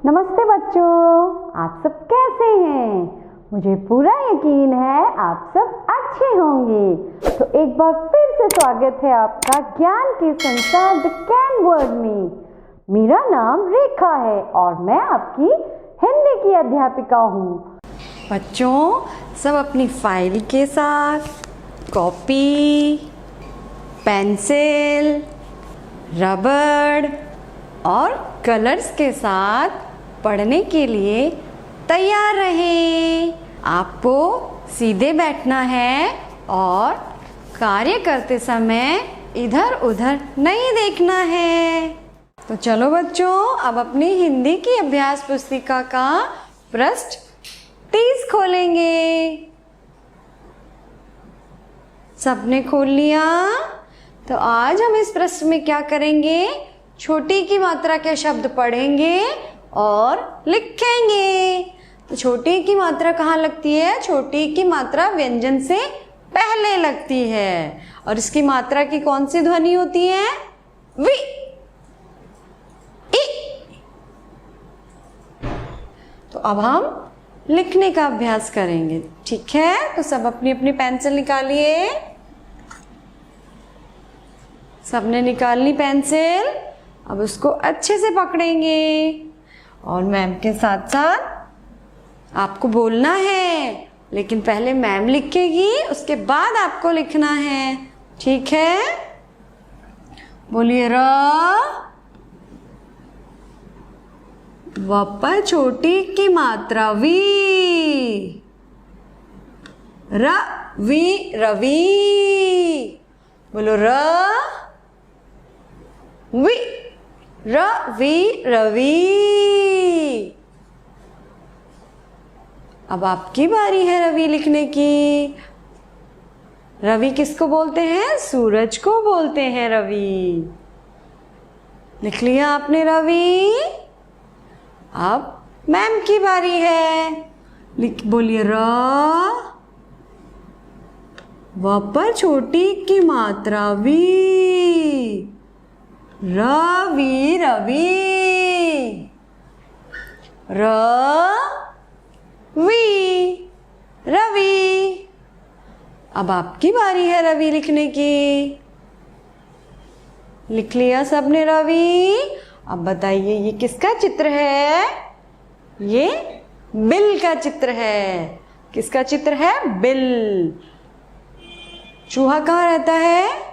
नमस्ते बच्चों, आप सब कैसे हैं? मुझे पूरा यकीन है आप सब अच्छे होंगे। तो एक बार फिर से स्वागत है आपका ज्ञान के संसार द कैन वर्ल्ड में। मेरा नाम रेखा है और मैं आपकी हिंदी की अध्यापिका हूँ। बच्चों, सब अपनी फाइल के साथ कॉपी, पेंसिल, रबड़ और कलर्स के साथ पढ़ने के लिए तैयार रहें। आपको सीधे बैठना है और कार्य करते समय इधर उधर नहीं देखना है। तो चलो बच्चों, अब अपनी हिंदी की अभ्यास पुस्तिका का पृष्ठ 30 खोलेंगे। सबने खोल लिया? तो आज हम इस पृष्ठ में क्या करेंगे? छोटी की मात्रा के शब्द पढ़ेंगे और लिखेंगे। तो छोटी की मात्रा कहाँ लगती है? छोटी की मात्रा व्यंजन से पहले लगती है और इसकी मात्रा की कौन सी ध्वनि होती है? वी, ई। तो अब हम लिखने का अभ्यास करेंगे, ठीक है? तो सब अपनी अपनी पेंसिल निकालिए। सबने निकाल ली पेंसिल। अब उसको अच्छे से पकड़ेंगे और मैम के साथ साथ आपको बोलना है, लेकिन पहले मैम लिखेगी, उसके बाद आपको लिखना है, ठीक है? बोलिए। र व पर छोटी की मात्रा वी। Raw we, Ravi. बोलो र वी, रवि, रवि। अब आपकी बारी है रवि लिखने की। रवि किसको बोलते हैं? सूरज को बोलते हैं रवि। लिख लिया आपने रवि? अब मैम की बारी है। बोलिए। र व पर छोटी की मात्रा वी। रवि, रवि। रवि, रवि। अब आपकी बारी है रवि लिखने की। लिख लिया सबने रवि? अब बताइए ये किसका चित्र है? ये बिल का चित्र है। किसका चित्र है? बिल। चूहा कहाँ रहता है?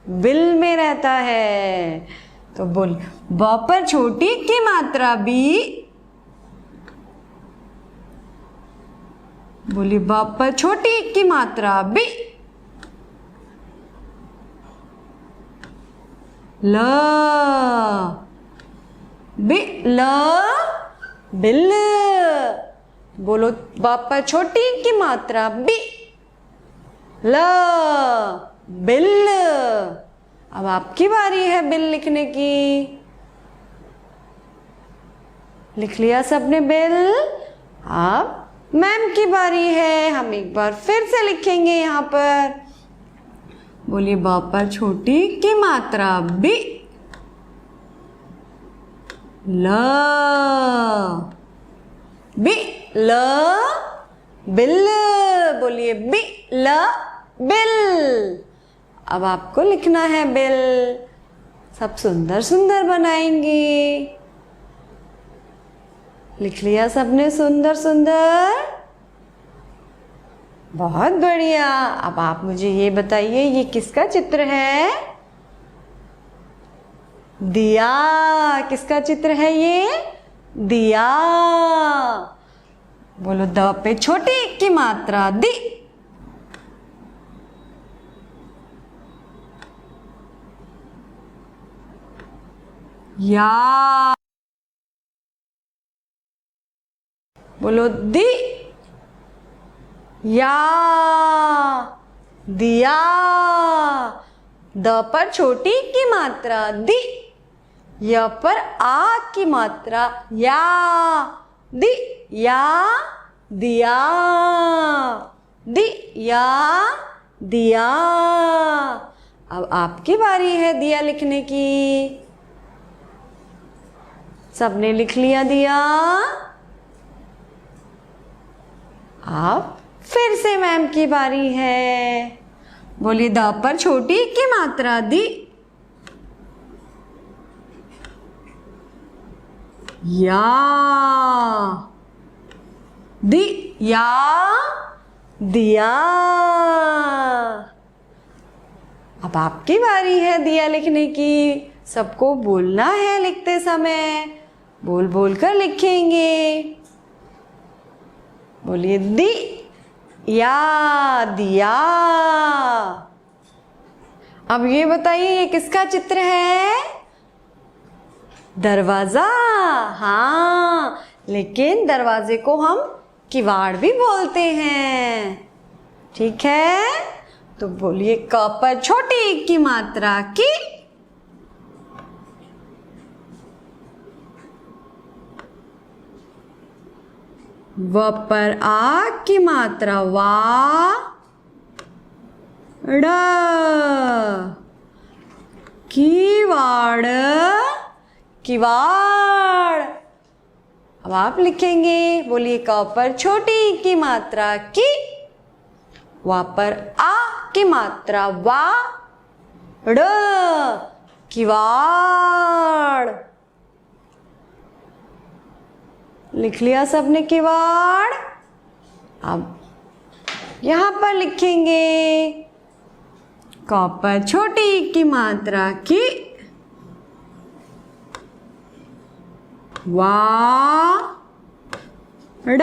बिल में रहता है। तो बोल। ब पर छोटी की मात्रा बी। बोली। ब पर छोटी की मात्रा बी। ल बी, ल बिल। बोलो। ब पर छोटी की मात्रा बी। ल बिल। अब आपकी बारी है बिल लिखने की। लिख लिया सबने बिल? अब मैम की बारी है। हम एक बार फिर से लिखेंगे यहाँ पर। बोलिए। ब पर छोटी की मात्रा बी। ल बी, ल बिल। बोलिए। बी, ल बिल। अब आपको लिखना है बिल। सब सुंदर सुंदर बनाएंगे। लिख लिया सबने सुंदर सुंदर? बहुत बढ़िया। अब आप मुझे ये बताइए ये किसका चित्र है? दिया। किसका चित्र है ये? दिया। बोलो। द पे छोटी की मात्रा दी। या। बोलो। दी, या, दिया। द पर छोटी की मात्रा दी। य पर आ की मात्रा या। दी, या, दिया। दी, या, दिया। अब आपकी बारी है दिया लिखने की। सबने लिख लिया दिया? अब फिर से मैम की बारी है। बोलिए द पर छोटी की मात्रा दी। या दी या दिया। अब आपकी बारी है दिया लिखने की। सबको बोलना है लिखते समय, बोल बोल कर लिखेंगे। बोलिए दी या दिया। अब ये बताइए ये किसका चित्र है? दरवाजा। हाँ, लेकिन दरवाजे को हम किवाड़ भी बोलते हैं। ठीक है, तो बोलिए क पर छोटी की मात्रा की। व पर आ की मात्रा वा। ड़ कीवाड़ किवाड़। अब आप लिखेंगे। बोलिए क पर छोटी की मात्रा की। वा पर आ की मात्रा वा। ड़ किवाड़। लिख लिया सबने किवाड़? अब यहाँ पर लिखेंगे क पर छोटी की मात्रा की। वा ड़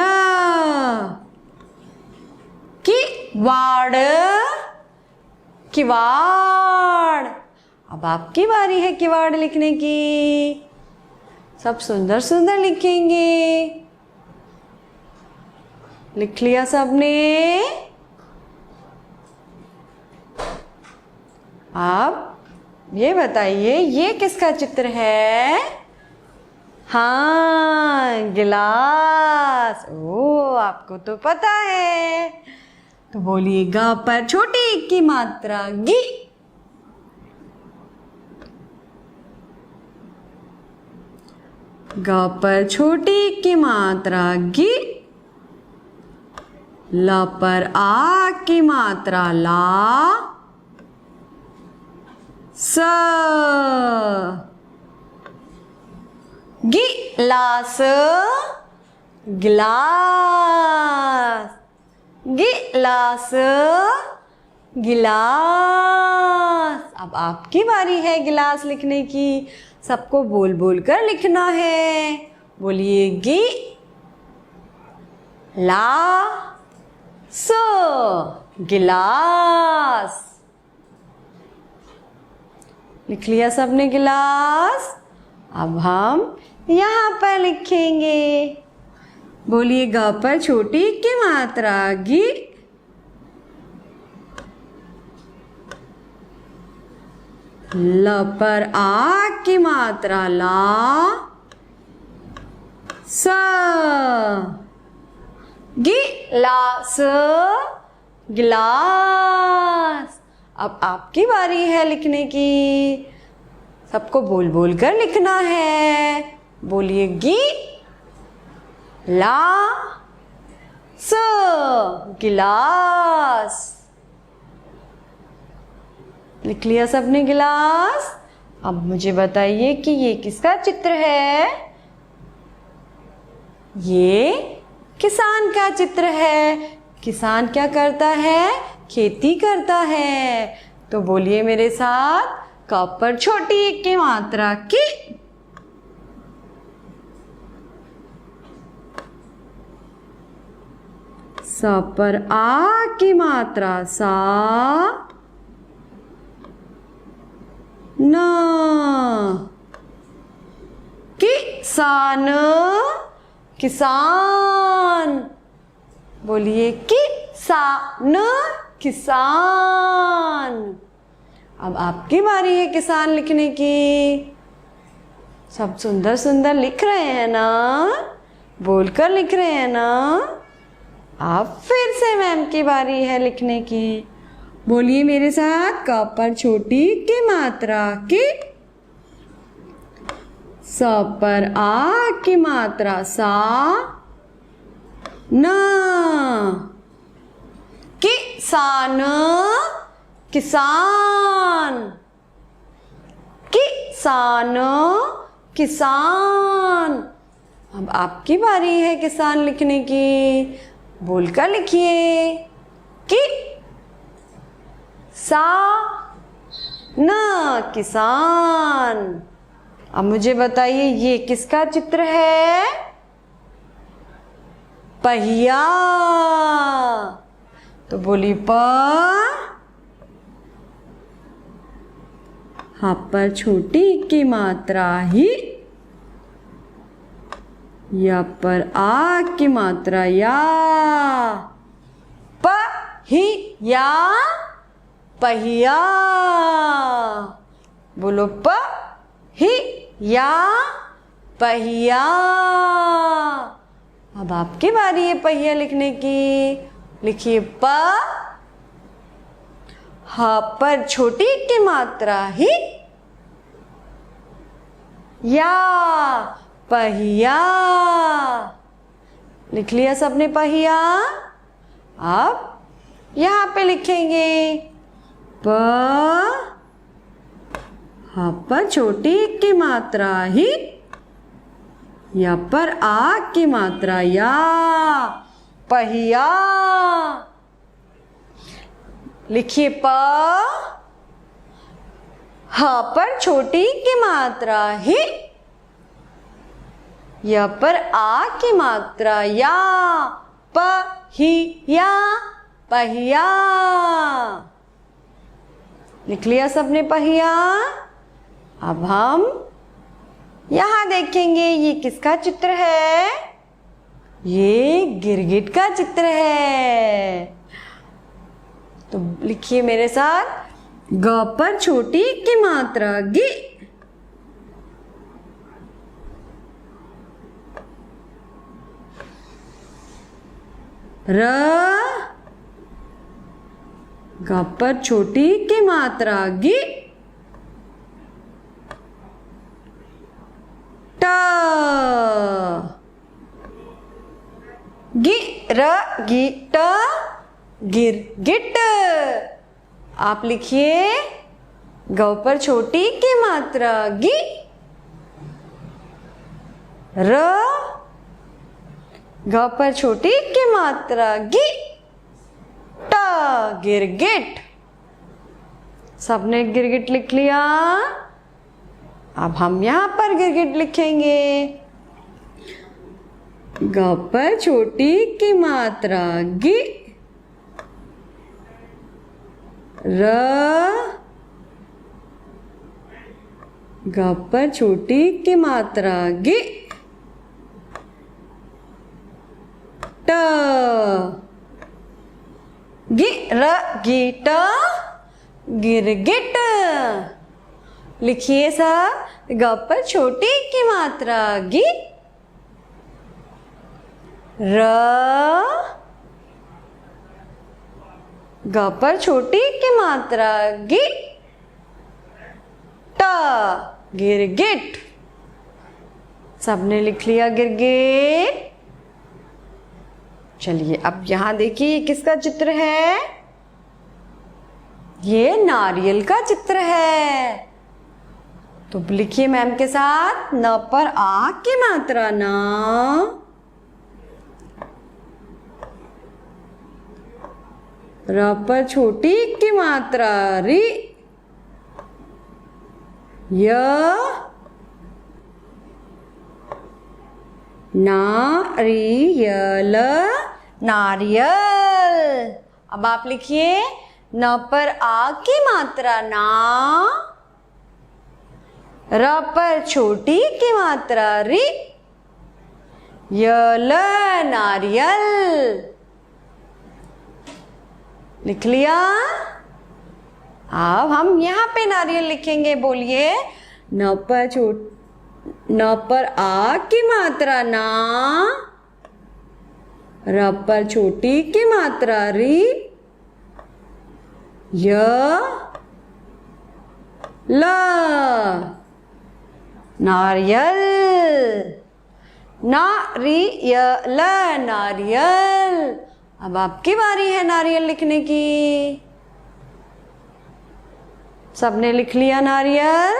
की वाड़ किवाड़। अब आपकी बारी है किवाड़ लिखने की। सब सुंदर सुंदर लिखेंगे। लिख लिया सबने? अब ये बताइए ये किसका चित्र है? हाँ, गिलास। ओ, आपको तो पता है। तो बोलिए ग पर छोटी की मात्रा गी। ग पर छोटी की मात्रा गी। ल पर आ की मात्रा ला। स गिलास गिलास गिलास गिलास। अब आपकी बारी है गिलास लिखने की। सबको बोल बोल कर लिखना है। बोलिए गी ला स गिलास। लिख लिया सबने गिलास? अब हम यहाँ पर लिखेंगे। बोलिए ग पर छोटी की मात्रा गी। ल पर आ की मात्रा ला। स गिलास गिलास। अब आपकी बारी है लिखने की। सबको बोल बोल कर लिखना है। बोलिए गी ला स गिलास। लिख लिया सबने गिलास? अब मुझे बताइए कि ये किसका चित्र है? ये किसान का चित्र है। किसान क्या करता है? खेती करता है। तो बोलिए मेरे साथ क पर छोटी की मात्रा की। स पर आ की मात्रा सा। न किसान किसान। बोलिए किसान किसान। अब आपकी बारी है किसान लिखने की। सब सुंदर सुंदर लिख रहे हैं ना? बोलकर लिख रहे हैं ना? अब फिर से मैम की बारी है लिखने की। बोलिए मेरे साथ क पर छोटी की मात्रा की। स पर आ की मात्रा सा न। किसान किसान, किसान किसान। अब आपकी बारी है किसान लिखने की, बोलकर लिखिए। कि सा न किसान। अब मुझे बताइए ये किसका चित्र है? पहिया। तो बोली प, हाँ पर छोटी की मात्रा ही, या पर आ की मात्रा या। प ही या पहिया। बोलो प ही या पहिया। अब आपकी बारी है पहिया लिखने की। लिखिए प, हा पर छोटी की मात्रा ही, या पहिया। लिख लिया सबने पहिया। अब यहां पे लिखेंगे प, हा पर छोटी की मात्रा ही, या पर आ की मात्रा या पहिया। लिखिए प, हा पर छोटी की मात्रा ही, या पर आ की मात्रा या पहिया पहिया। लिख लिया सबने पहिया। अब हम यहां देखेंगे ये किसका चित्र है? ये गिरगिट का चित्र है। तो लिखिए मेरे साथ, ग पर छोटी की मात्रा गी, र, ग पर छोटी की मात्रा गी, ट, गी र गी ट, गिरगिट। आप लिखिए ग पर छोटी की मात्रा गी, र, ग पर छोटी की मात्रा गी, ट, गिरगिट। सबने गिरगिट लिख लिया। अब हम यहां पर गिरगिट लिखेंगे। ग पर छोटी की मात्रा गी, र, ग पर छोटी की मात्रा गी, ट, गी र गी ट, गिरगिट। लिखिए सब, ग पर छोटी की मात्रा गी, र, ग पर छोटी की मात्रा गी, ट, गिरगिट। सबने लिख लिया गिरगिट। चलिए अब यहां देखिए ये किसका चित्र है? ये नारियल का चित्र है। तो लिखिए मैम के साथ, न पर आ की मात्रा ना, र पर छोटी की मात्रा री, य, नारियल, नारियल। अब आप लिखिए, न पर आ की मात्रा ना, र पर छोटी की मात्रा री, यल, नारियल। लिख लिया। अब हम यहां पे नारियल लिखेंगे। बोलिए, न पर आ की मात्रा ना, र पर छोटी की मात्रा री, य, ल। नारियल, नारियल, नारियल। अब आपकी बारी है नारियल लिखने की। सबने लिख लिया नारियल?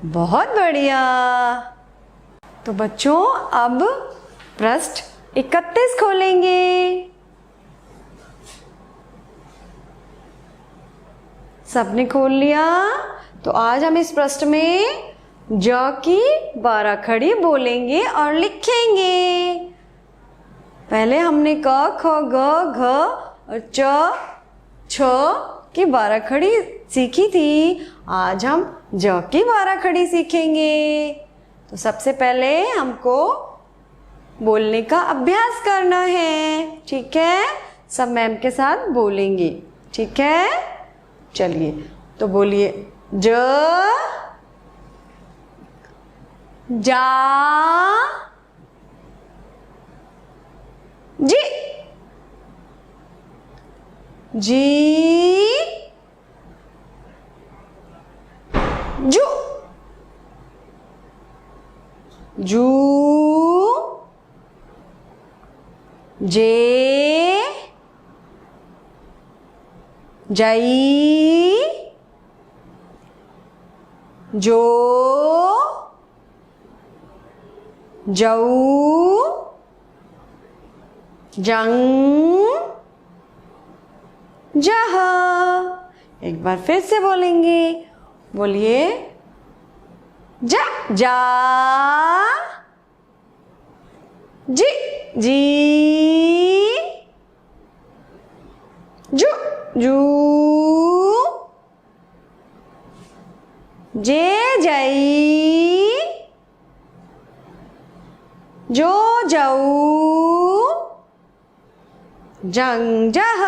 बहुत बढ़िया। तो बच्चों अब पृष्ठ 31 खोलेंगे। सबने खोल लिया? तो आज हम इस पृष्ठ में ज की 12 खड़ी बोलेंगे और लिखेंगे। पहले हमने क, ख, ग, घ और च, छ की 12 खड़ी सीखी थी। आज हम ज की 12 खड़ी सीखेंगे। तो सबसे पहले हमको बोलने का अभ्यास करना है, ठीक है? सब मैम के साथ बोलेंगे, ठीक है? चलिए तो बोलिए ज, जा, जी, जी, जू, जू, जे, जई, जो, जऊ, जंग, जह। एक बार फिर से बोलेंगे, बोलिए जा, जा, जी, जी, जू, जू, जे, जई, जो, जऊ, जंग, जह।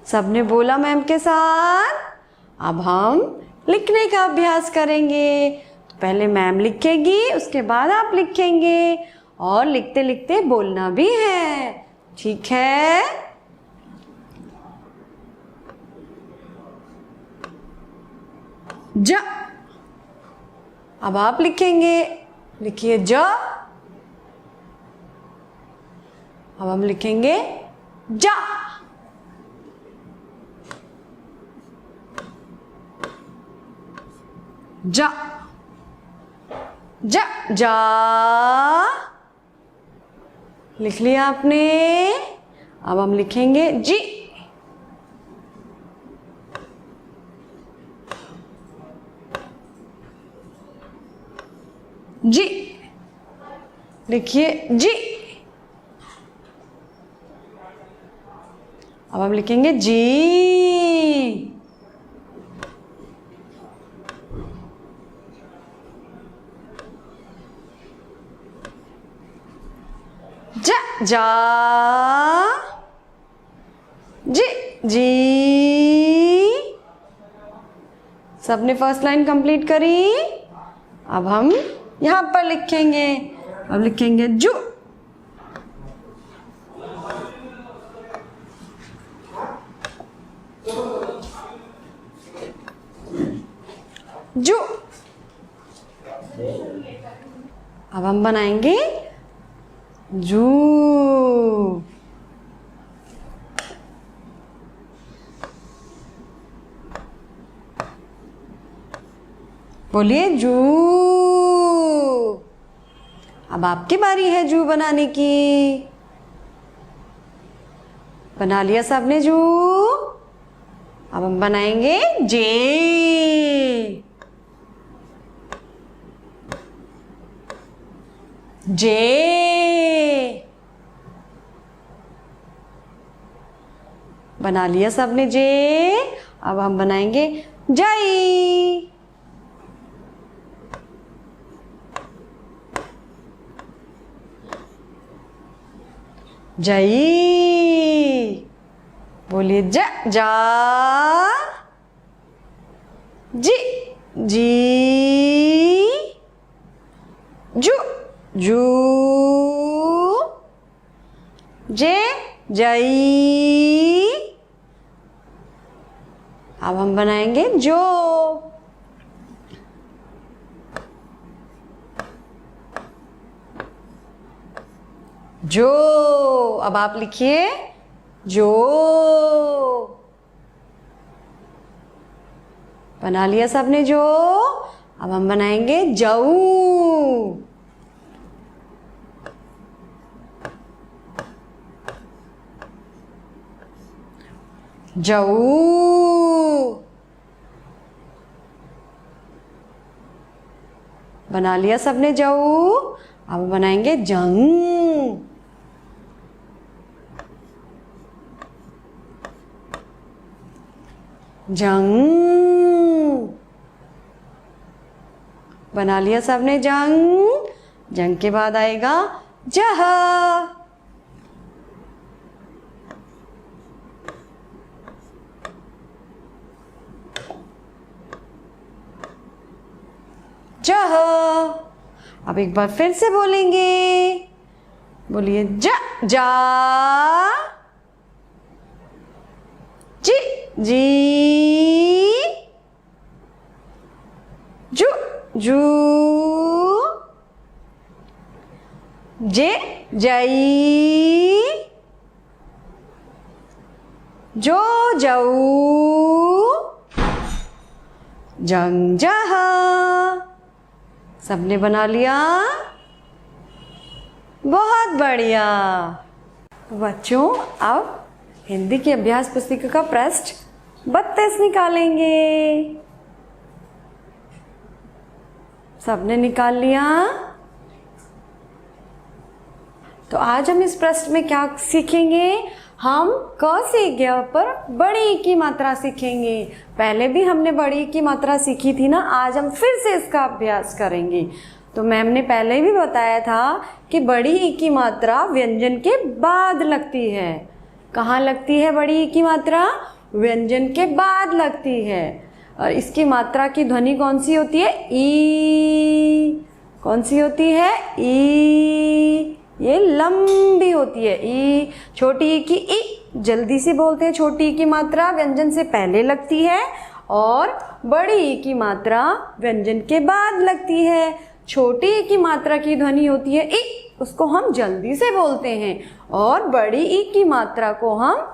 सबने बोला मैम के साथ? अब हम लिखने का अभ्यास करेंगे। तो पहले मैम लिखेगी, उसके बाद आप लिखेंगे और लिखते लिखते बोलना भी है, ठीक है? ज, अब आप लिखेंगे, लिखिए ज। अब हम लिखेंगे जा। जा, जा, जा। लिख लिया आपने? अब हम लिखेंगे जी। जी, लिखिए जी। अब हम लिखेंगे जी। जा, जा, जी, जी। सबने फर्स्ट लाइन कंप्लीट करी? अब हम यहां पर लिखेंगे। अब लिखेंगे जू। जू। अब हम बनाएंगे जू। बोलिए जू। अब आपकी बारी है जू बनाने की। बना लिया सबने जू? अब हम बनाएंगे जे। जे। बना लिया सबने जे? अब हम बनाएंगे जई। जई। बोलिए जा, जा, जी, जी, जू, जू, जे, जई। अब हम बनाएंगे जो। जो। अब आप लिखिए जो। बना लिया सबने जो। अब हम बनाएंगे जऊ। जऊ। बना लिया सबने जऊ। अब बनाएंगे जंग। जंग। बना लिया सबने जंग। जंग के बाद आएगा जह। जह। अब एक बार फिर से बोलेंगे। बोलिए जा। जा। जी। जी। जू। जू। जे। जई। जो। जऊ। जंग। जहा। सबने बना लिया। बहुत बढ़िया। बच्चों, अब हिंदी की अभ्यास पुस्तिका का पृष्ठ 32 निकालेंगे। सबने निकाल लिया। तो आज हम इस पृष्ठ में क्या सीखेंगे? हम क से ग पर बड़ी ई की मात्रा सीखेंगे। पहले भी हमने बड़ी ई की मात्रा सीखी थी ना, आज हम फिर से इसका अभ्यास करेंगे। तो मैम ने पहले भी बताया था कि बड़ी ई की मात्रा व्यंजन के बाद लगती है। कहाँ लगती है बड़ी ई की मात्रा? व्यंजन के बाद लगती है। और इसकी मात्रा की ध्वनि कौन सी होती है? ई। कौन सी होती है? ई। ये लंबी होती है। ई। छोटी ई की ई जल्दी से बोलते हैं। छोटी ई की मात्रा व्यंजन से पहले लगती है और बड़ी ई की मात्रा व्यंजन के बाद लगती है। छोटी ई की मात्रा की ध्वनि होती है ई, उसको हम जल्दी से बोलते हैं और बड़ी ई की मात्रा को हम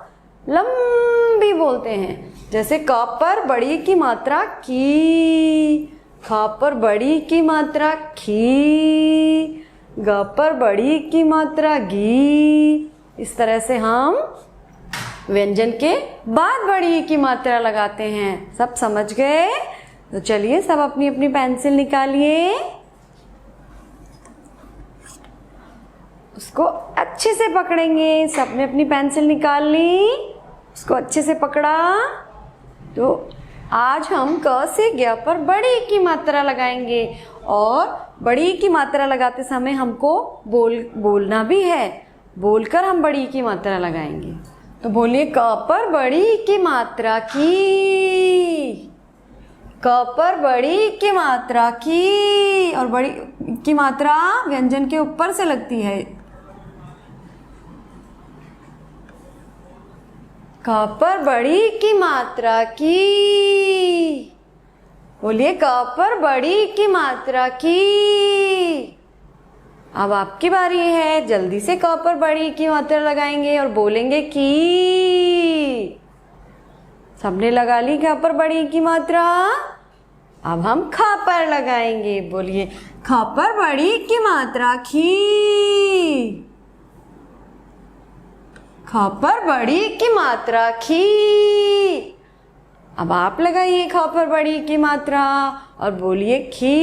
लंबी बोलते हैं। जैसे क पर बड़ी ई की मात्रा की, ख पर बड़ी ई की मात्रा खी, ग पर बड़ी ई की मात्रा गी। इस तरह से हम व्यंजन के बाद बड़ी ई की मात्रा लगाते हैं। सब समझ गए? तो चलिए सब अपनी अपनी पेंसिल निकालिए। उसको अच्छे से पकड़ेंगे। सबने अपनी पेंसिल निकाल ली, उसको अच्छे से पकड़ा। तो आज हम क से ग पर बड़ी ई की मात्रा लगाएंगे और बड़ी ई की मात्रा लगाते समय हमको बोलना भी है। बोलकर हम बड़ी ई की मात्रा लगाएंगे। तो बोलिए क पर बड़ी ई की मात्रा की, क पर बड़ी ई की मात्रा की। और बड़ी ई की मात्रा व्यंजन के ऊपर से लगती है। क पर बड़ी ई की मात्रा की। बोलिए क पर बड़ी ई की मात्रा की। अब आपकी बारी है। जल्दी से क पर बड़ी ई की मात्रा लगाएंगे और बोलेंगे की। सबने लगा ली क पर बड़ी ई की मात्रा। अब हम ख पर लगाएंगे। बोलिए ख पर बड़ी ई की मात्रा खी। ख पर बड़ी ई की मात्रा खी। अब आप लगाइए ख पर बड़ी ई की मात्रा और बोलिए खी।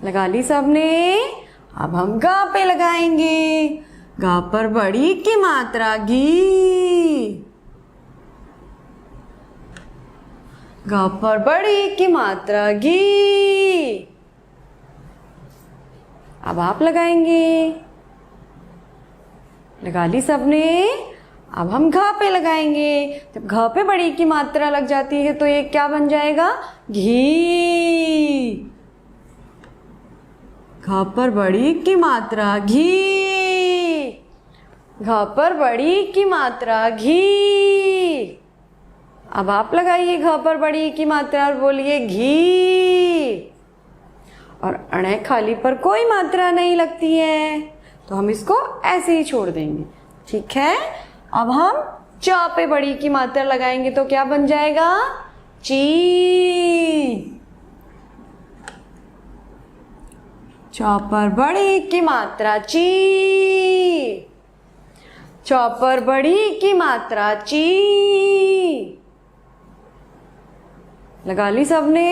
लगा ली सबने। अब हम ग पे लगाएंगे। ग पर बड़ी ई की मात्रा गी। ग पर बड़ी ई की मात्रा गी। अब आप लगाएंगे। लगा ली सबने। अब हम घ पे लगाएंगे। जब घ पे बड़ी की मात्रा लग जाती है तो ये क्या बन जाएगा? घी। घ पर बड़ी की मात्रा घी। घ पर बड़ी की मात्रा घी। अब आप लगाइए घ पर बड़ी की मात्रा और बोलिए घी। और अणे खाली पर कोई मात्रा नहीं लगती है, तो हम इसको ऐसे ही छोड़ देंगे। ठीक है, अब हम च पे बड़ी की मात्रा लगाएंगे तो क्या बन जाएगा? ची। च पर बड़ी की मात्रा ची। च पर बड़ी की मात्रा ची। लगा ली सबने?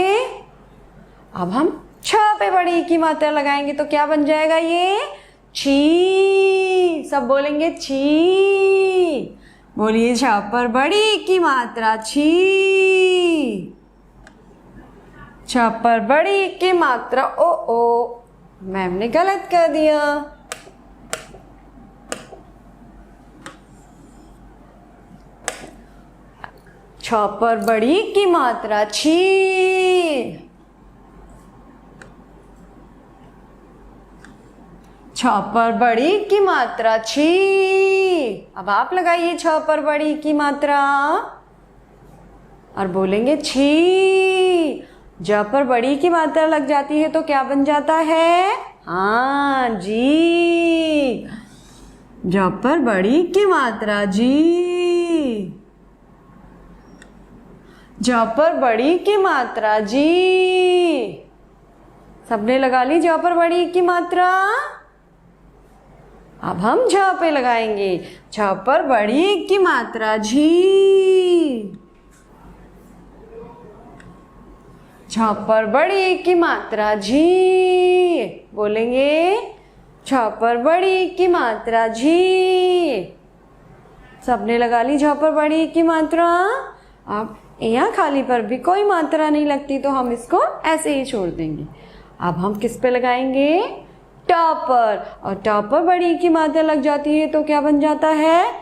अब हम छ पे बड़ी की मात्रा लगाएंगे तो क्या बन जाएगा ये? छी। सब बोलेंगे छी। बोलिए, छ पर बड़ी की मात्रा छी। छ पर बड़ी की मात्रा ओ, मैम ने गलत कर दिया। छ पर बड़ी की मात्रा छी। छ पर बड़ी की मात्रा छी। अब आप लगाइए छ पर बड़ी की मात्रा और बोलेंगे छी। ज पर बड़ी की मात्रा लग जाती है तो क्या बन जाता है? हाँ, जी। ज पर बड़ी की मात्रा जी। ज पर बड़ी की मात्रा जी। सबने लगा ली ज पर बड़ी की मात्रा? अब हम झ पे लगाएंगे। झ पर बड़ी की मात्रा झी। झ पर बड़ी की मात्रा झी। बोलेंगे, झ पर बड़ी की मात्रा झी। सबने लगा ली झ पर बड़ी की मात्रा? अब यहाँ खाली पर भी कोई मात्रा नहीं लगती तो हम इसको ऐसे ही छोड़ देंगे। अब हम किस पे लगाएंगे? ट पर, और ट पर बड़ी की मात्रा लग जाती है तो क्या बन जाता है?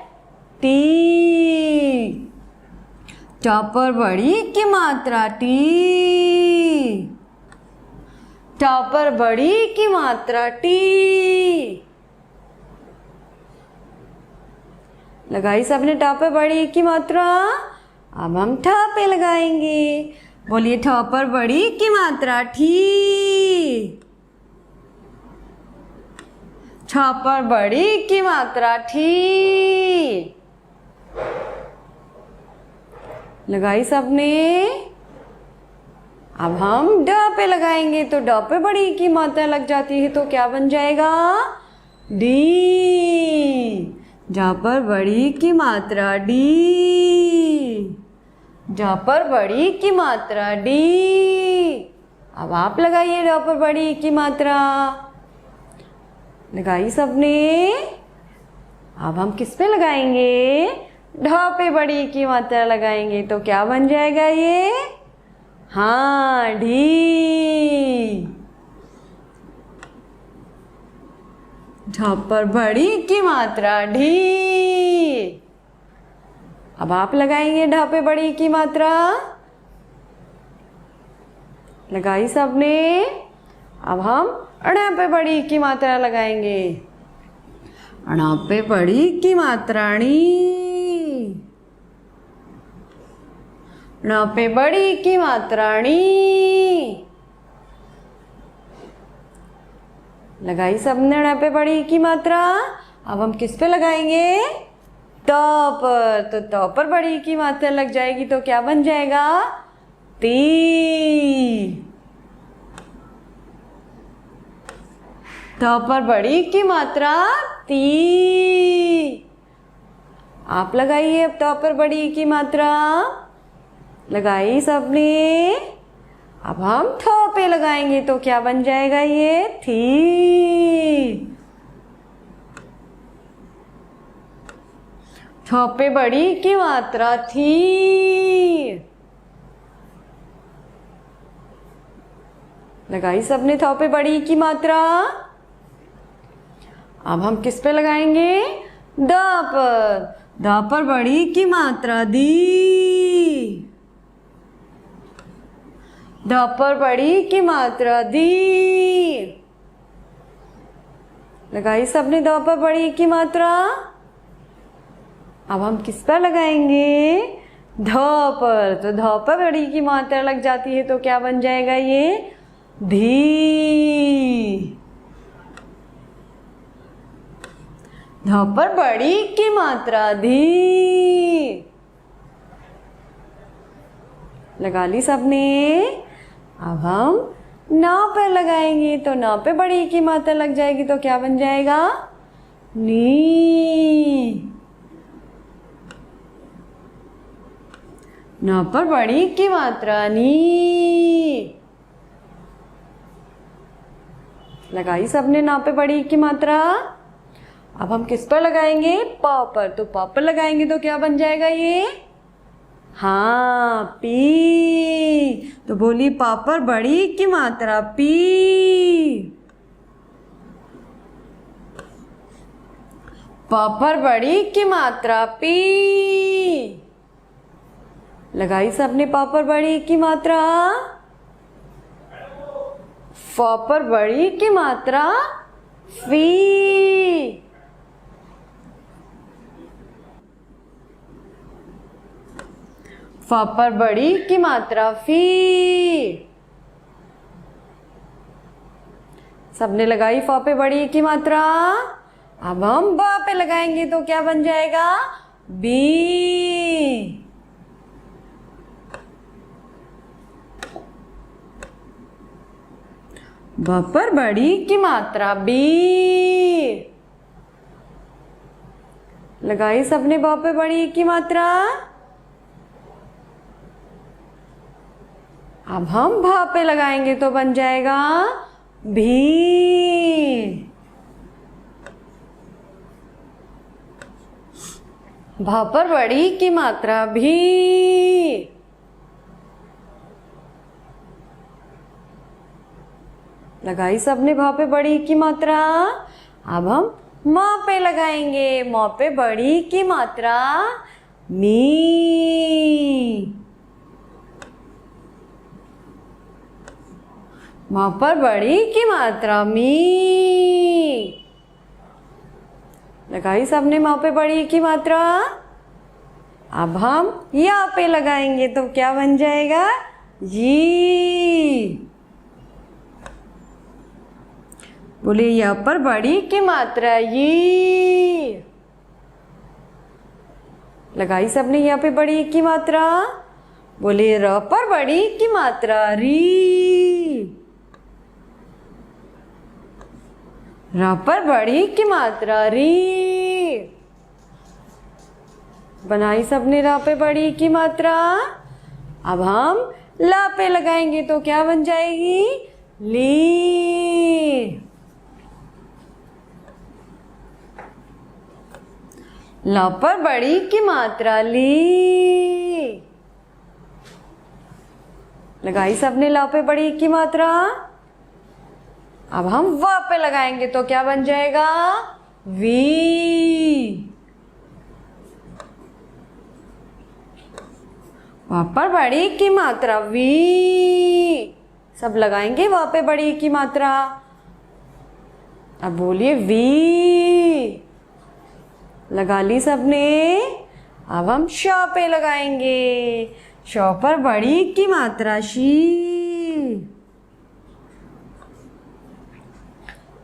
टी। ट पर बड़ी की मात्रा टी। ट पर बड़ी की मात्रा टी। लगाई सबने ट पर बड़ी की मात्रा? अब हम ठ पे लगाएंगे। बोलिए, ठ पर बड़ी की मात्रा ठी। छ पर बड़ी की मात्रा ठी। लगाई सबने? अब हम ड पे लगाएंगे तो ड पे बड़ी की मात्रा लग जाती है तो क्या बन जाएगा? डी। ड पर बड़ी की मात्रा डी। ड पर बड़ी की मात्रा डी। अब आप लगाइए ड पर बड़ी की मात्रा। लगाई सबने? अब हम किस पे लगाएंगे? ढ पे बड़ी की मात्रा लगाएंगे तो क्या बन जाएगा ये? हाँ, ढी। ढ पर बड़ी की मात्रा ढी। अब आप लगाएंगे ढ पे बड़ी की मात्रा। लगाई सबने? अब हम अण पे बड़ी की मात्रा लगाएंगे। अण पे बड़ी की मात्रा णी। ण पे बड़ी की मात्रा णी। लगाई सबने ण पे बड़ी की मात्रा? अब हम किस पे लगाएंगे? त पर, तो त पर बड़ी की मात्रा लग जाएगी तो क्या बन जाएगा? ती। त पर बड़ी की मात्रा ती। आप लगाइए अब त पर बड़ी की मात्रा। लगाई सबने? अब हम थ पे लगाएंगे तो क्या बन जाएगा ये? थी। थ पे बड़ी की मात्रा थी। लगाई सबने थ पे बड़ी की मात्रा? अब हम किस पे लगाएंगे? द पर। द पर बड़ी की मात्रा दी। द पर बड़ी की मात्रा दी। लगाई सबने द पर बड़ी की मात्रा? अब हम किस पर लगाएंगे? ध पर, तो ध पर बड़ी की मात्रा लग जाती है तो क्या बन जाएगा ये? धी। ध पर बड़ी की मात्रा धी। लगा ली सबने। अब हम ना पे लगाएंगे तो ना पे बड़ी की मात्रा लग जाएगी तो क्या बन जाएगा? नी। ना पर बड़ी की मात्रा नी। लगाई सबने ना पे बड़ी की मात्रा। अब हम किस पर लगाएंगे? प पर। तो प पर लगाएंगे तो क्या बन जाएगा ये? हाँ, पी। तो बोली प पर बड़ी की मात्रा पी। प पर बड़ी की मात्रा पी। लगाई सबने प पर बड़ी की मात्रा। फ पर बड़ी की मात्रा फी। फ पर बड़ी की मात्रा फी। सबने लगाई फ पे बड़ी की मात्रा। अब हम ब पे लगाएंगे तो क्या बन जाएगा? बी। ब पर बड़ी की मात्रा बी। लगाई सबने ब पे बड़ी की मात्रा। अब हम भ पे लगाएंगे तो बन जाएगा भी। भ पर बड़ी की मात्रा भी। लगाई सबने भ पे बड़ी की मात्रा। अब हम म पे लगाएंगे। म पे बड़ी की मात्रा मी। म पर बड़ी की मात्रा मी। लगाई सबने म पे बड़ी की मात्रा। अब हम या पे लगाएंगे तो क्या बन जाएगा? जी। बोलिए या पर बड़ी की मात्रा ये। लगाई सबने या पे बड़ी की मात्रा। बोलिए र पर बड़ी की मात्रा री। र पर बड़ी की मात्रा री। बनाई सबने र पे बड़ी की मात्रा। अब हम ला पे लगाएंगे तो क्या बन जाएगी? ली। ल पर बड़ी की मात्रा ली। लगाई सबने ला पे बड़ी की मात्रा। अब हम व पे लगाएंगे तो क्या बन जाएगा? वी। व पर बड़ी की मात्रा वी। सब लगाएंगे व पे बड़ी की मात्रा। अब बोलिए वी। लगा ली सबने। अब हम श पे लगाएंगे। श पर बड़ी की मात्रा शी।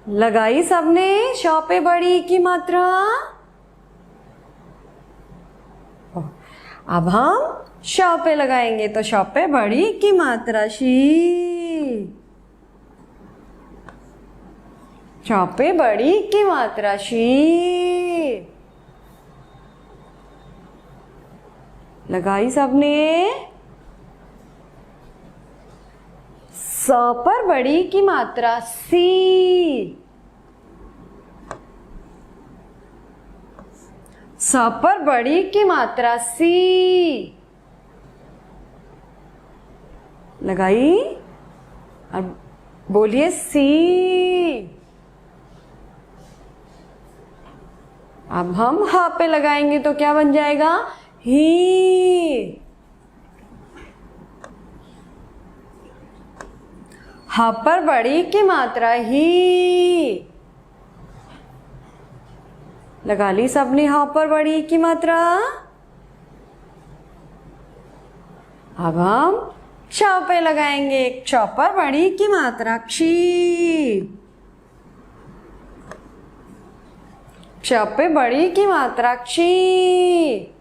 लगाई सबने श पे बड़ी की मात्रा। अब हम श पे लगाएंगे तो श पे बड़ी की मात्रा शी। श पे बड़ी की मात्रा शी। लगाई सबने। स पर बड़ी की मात्रा सी। स पर बड़ी की मात्रा सी। लगाई। अब बोलिए सी। अब हम ह पे लगाएंगे तो क्या बन जाएगा? ही। ह पर बड़ी की मात्रा ही। लगा ली सबने ह पर बड़ी की मात्रा। अब हम श पे लगाएंगे। क्ष पर बड़ी की मात्रा क्षी। क्ष पे बड़ी की मात्रा क्षी।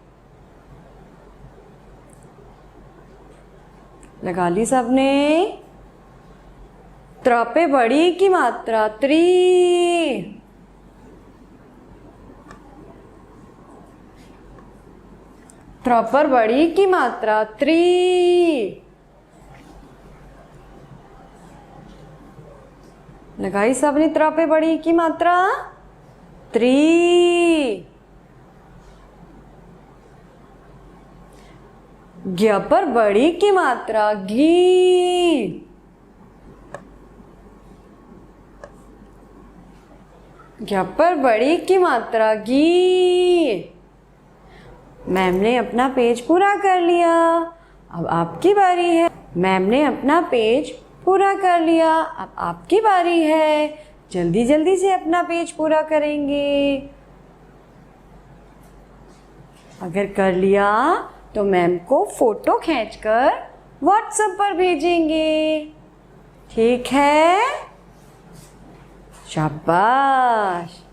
लगा ली सबने। त्र पे बड़ी की मात्रा त्री। त्र पर बड़ी की मात्रा त्री। लगाई सबने त्र पे बड़ी की मात्रा त्री। ज्ञ पर बड़ी की मात्रा घी। ज्ञ पर बड़ी की मात्रा घी। मैम ने अपना पेज पूरा कर लिया। अब आपकी बारी है। मैम ने अपना पेज पूरा कर लिया। अब आपकी बारी है। जल्दी जल्दी से अपना पेज पूरा करेंगे। अगर कर लिया तो मैम को फोटो खींचकर व्हाट्सएप पर भेजेंगे। ठीक है? शाबाश।